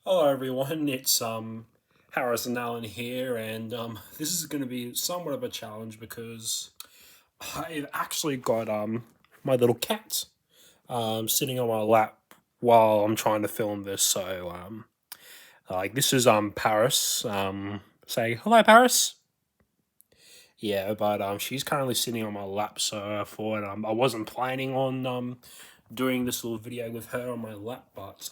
Hello everyone, it's Harrison Allen here, and this is going to be somewhat of a challenge because I've actually got my little cat sitting on my lap while I'm trying to film this. So like this is Paris. Say hello, Paris. Yeah, but she's currently sitting on my lap, so I thought I wasn't planning on doing this little video with her on my lap, but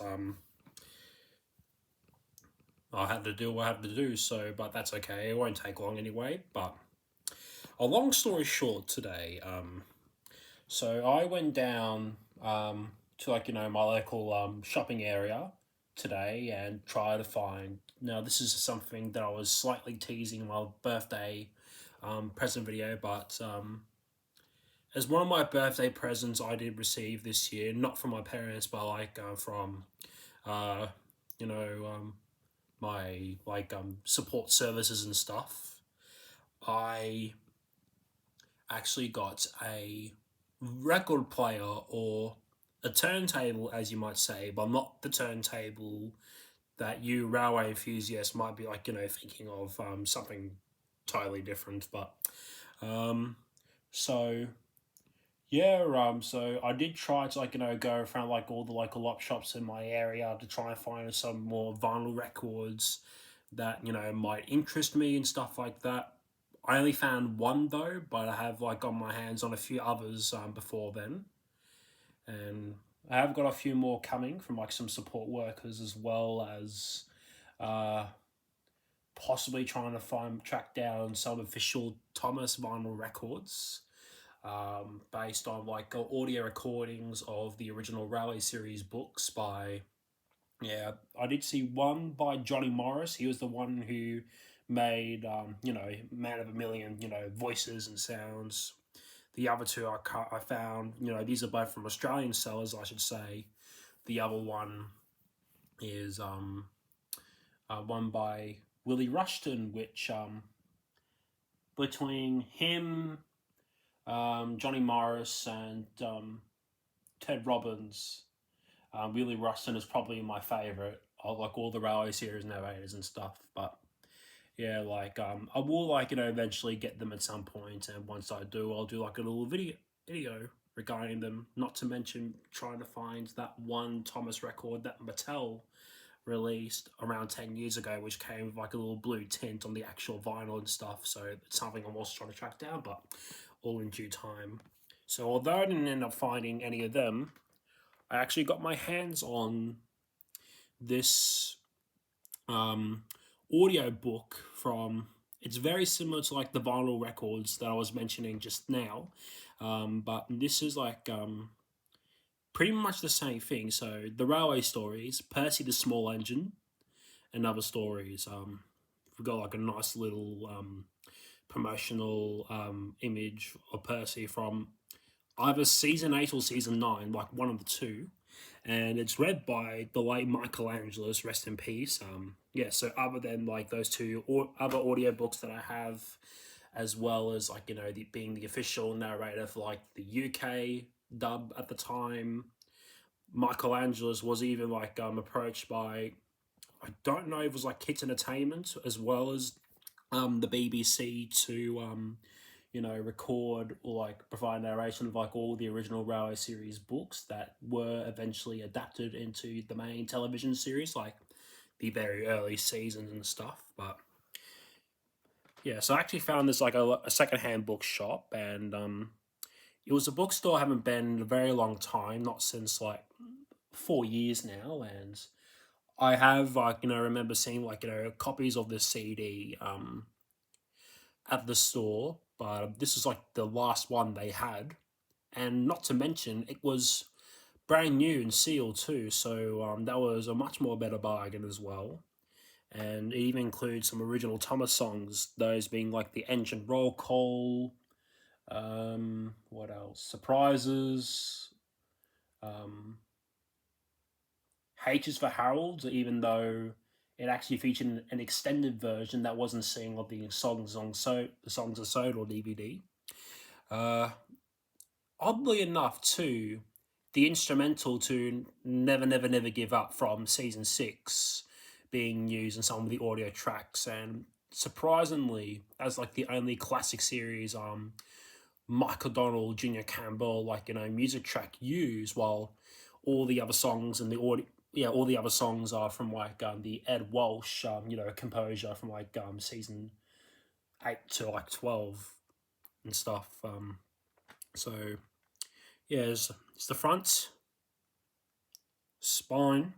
I had to do what I had to do, so, but that's okay. It won't take long anyway. But a long story short today, so I went down to my local shopping area today and tried to find. Now, this is something that I was slightly teasing in my birthday present video, but as one of my birthday presents I did receive this year, not from my parents, but from, uh, you know, my support services and stuff. I actually got a record player or a turntable, as you might say, but not the turntable that you railway enthusiasts might be thinking of something totally different. But um, so yeah, so I did try to go around all the local op shops in my area to try and find some more vinyl records that might interest me and stuff like that. I only found one though, but I have got my hands on a few others before then, and I have got a few more coming from some support workers as well as uh, possibly trying to find track down some official Thomas vinyl records based on audio recordings of the original Rally series books by. Yeah, I did see one by Johnny Morris. He was the one who made, Man of a Million, voices and sounds. The other two I found, these are both from Australian sellers, I should say. The other one is one by Willie Rushton, which between him, Johnny Morris, and Ted Robbins, Willie Rushton is probably my favourite. I like all the Railway series narrators and stuff, but yeah, I will eventually get them at some point, and once I do, I'll do a little video regarding them. Not to mention trying to find that one Thomas record that Mattel released around 10 years ago, which came with a little blue tint on the actual vinyl and stuff. So it's something I'm also trying to track down, but all in due time. So although I didn't end up finding any of them, I actually got my hands on this um, audio book from. It's very similar to the vinyl records that I was mentioning just now, but this is pretty much the same thing. So the railway stories, Percy the Small Engine, and other stories. We've got a nice little promotional image of Percy from either season 8 or season 9, like one of the two, and it's read by the late Michelangelos, rest in peace. Yeah, so other than those two other audiobooks that I have, as well as being the official narrator for the UK dub at the time, Michelangelos was even approached by, I don't know if it was Kids Entertainment as well as the BBC to record or provide narration of all the original Railway series books that were eventually adapted into the main television series, the very early seasons and stuff. But yeah, so I actually found this a secondhand bookshop, and it was a bookstore I haven't been in a very long time, not since 4 years now, and I have remember seeing copies of the CD at the store, but this is the last one they had, and not to mention it was brand new and sealed too. So that was a much more better bargain as well. And it even includes some original Thomas songs, those being the Engine Roll Call, what else? Surprises, um, H is for Harold, even though it actually featured an extended version that wasn't seen of the songs are sold or DVD. Uh, Oddly enough, too, the instrumental to "Never Never Never Give Up" from season 6 being used in some of the audio tracks, and surprisingly, as like the only classic series Michael Donald, Junior Campbell, like, music track used, while all the other songs and the audio, yeah, all the other songs are from like the Ed Walsh, composure from like season 8 to like 12 and stuff. So yeah, it's the front, spine.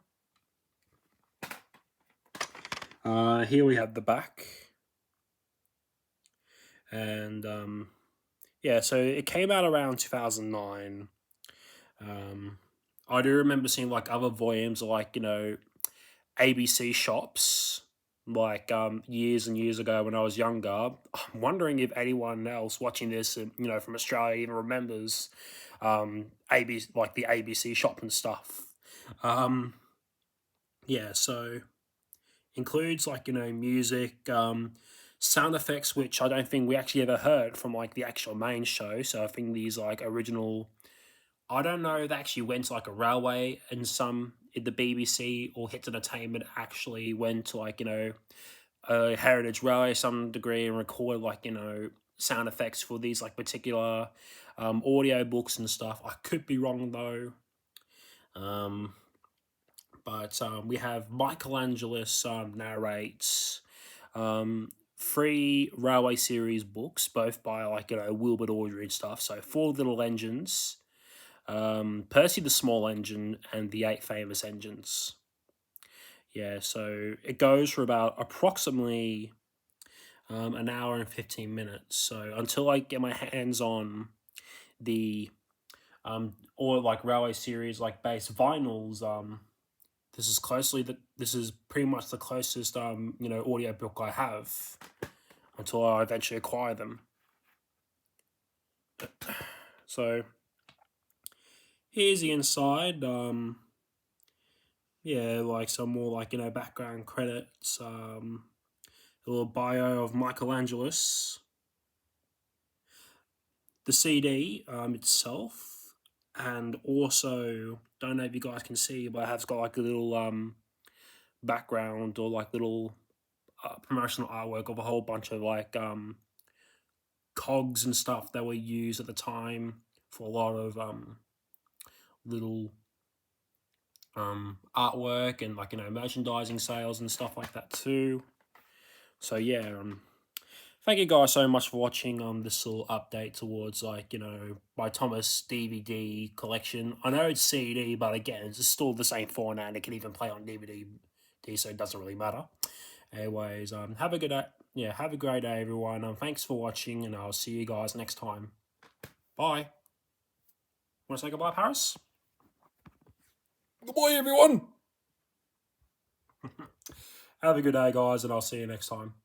Here we have the back, and yeah, so it came out around 2009. I do remember seeing like other volumes, like ABC shops, like years and years ago when I was younger. I'm wondering if anyone else watching this, from Australia, even remembers ABC, like the ABC shop and stuff. Yeah, so includes like music, sound effects, which I don't think we actually ever heard from like the actual main show. So I think these like original, I don't know, they actually went to like a railway, and some in the BBC or Hits Entertainment actually went to like a heritage railway some degree and recorded like sound effects for these like particular audio books and stuff. I could be wrong though. But we have Michelangelis narrates 3 railway series books, both by like Wilbur Audrey and stuff. So 4 Little Engines, Percy the Small Engine, and the 8 Famous Engines. Yeah, so it goes for about approximately an hour and 15 minutes. So until I get my hands on the or like railway series like base vinyls, this is pretty much the closest audio book I have until I eventually acquire them. So here's the inside. Yeah, like some more like background credits. A little bio of Michelangelis. The CD itself, and also don't know if you guys can see, but it has got like a little background or like little promotional artwork of a whole bunch of like cogs and stuff that were used at the time for a lot of little artwork and like merchandising sales and stuff like that too. So yeah, thank you guys so much for watching this little update towards like my Thomas DVD collection. I know it's CD, but again, it's still the same format and it can even play on DVD, so it doesn't really matter. Anyways, have a good day. Yeah, have a great day, everyone. Thanks for watching, and I'll see you guys next time. Bye. Want to say goodbye, Paris? Goodbye, everyone. Have a good day, guys, and I'll see you next time.